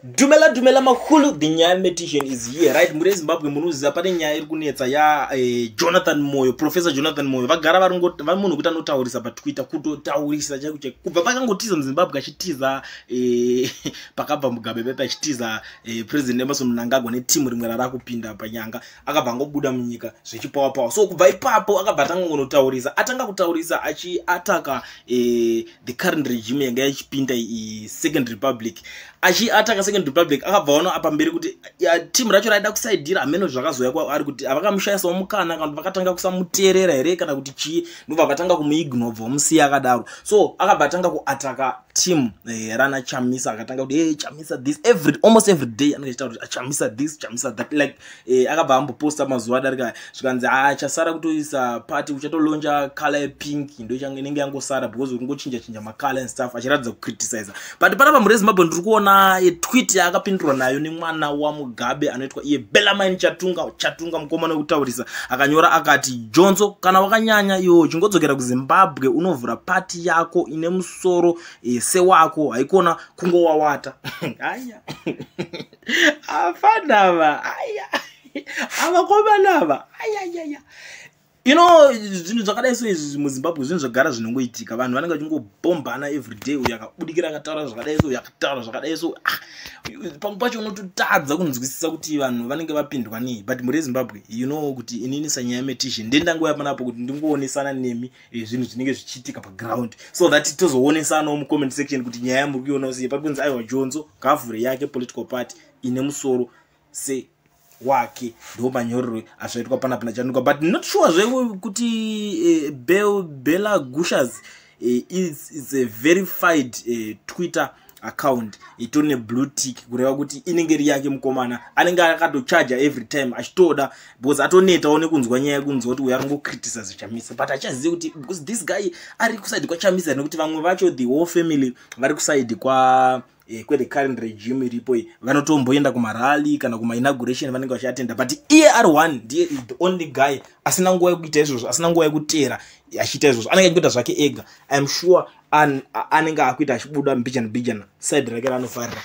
Dumela makulu, the Nyaya meditation is here, right? Mure Zimbabwe munuziza pane nyaya iri kunetsa ya Jonathan Moyo, Professor Jonathan Moyo. Vagara vanhu kuti anotaurisa paTwitter kutotaurisa chaiko kubva pakangotiza muZimbabwe achitiza pakabva Mugabe pepe achitiza President Emerson Mnangagwa netimu rimwe rarakupinda panyanga akabva ngobuda munyika zvechipawa. So kubva ipapo akabva atangonotaurisa, atanga kutaurisa achiataka the current regime yanga yachipinda Second Republic. Achiataka Second Republic akabva ono apa mberi kuti team racho raida kusaidira ameno zvakazoya kwa ari kuti avakamushayisa mukana kana vakatanga kusamuterera here kana kuti chi ndobva vatanga kumuignore vomusiya akadaro. So akabva atanga kuataka team rana Chamisa akatanga kuti hey Chamisa this almost every day anoita kuti Chamisa this Chamisa that like akabva amboposta mazuva adarika zvikanzi achasara kutoisa party uchatolonja color pink ndo inenge yangosara because ungochinja makala and stuff achiradza kucriticize. But panapa muRezimbabwe ndiri kuona tweet yakapindurwa nayo nemwana wa Mugabe anoitwa iye Bellarmine Chatunga mukomana kutaurisa akanyora akati Jonzo kana wakanyanya iwo chingodzokera kuZimbabwe unovhura party yako ine musoro sewako haikona kungowawata. Aya afanava aya avakomanava aya you know zvinhu zvakadai so izvi muZimbabwe zvinhu zvagara zvinongoitika vanhu vanenge vachingobombana every day uyu akabudikira akataura zvakadai so uyu akataura zvakadai so pamwe pacho unototadza kunzwisisa kuti vanhu vanenge vapindwa nei. But muRezimbabwe you know kuti inini sanyaya meditation ndendangoya panapo kuti ndingoonesana nemi zvinhu zvinenge zvichiitika paground so that tozoonesanawo mucomment section kuti nyaya muri kuiona usiye pakunzi aiwa Jonzo gavhure yake political party ine musoro se wake ndo manyorero azvaitwa panapa Chatunga. But not sure zve kuti Bella Gushers is a verified Twitter account itone blue tick kureva kuti inenge ri yake mukomana anenge akatocharge every time achitoda because atoneta one kunzwa nyaya kunzwa kuti uyarongo criticize Chamisa but achaziye kuti because this guy ari kuside kwa Chamisa nekuti vamwe vacho the whole family vari kuside kwa the current regime iripo vanotomboenda kumarali kana kuma inauguration vanenge vachiatenda but iye ari one ndiye the only guy asina nguva yekuita izvozvo asina nguva yekutera achiita izvozvo anenge achikuita zvake ega. I am sure anenge akuita achibuda mbijana side rake ranofarira.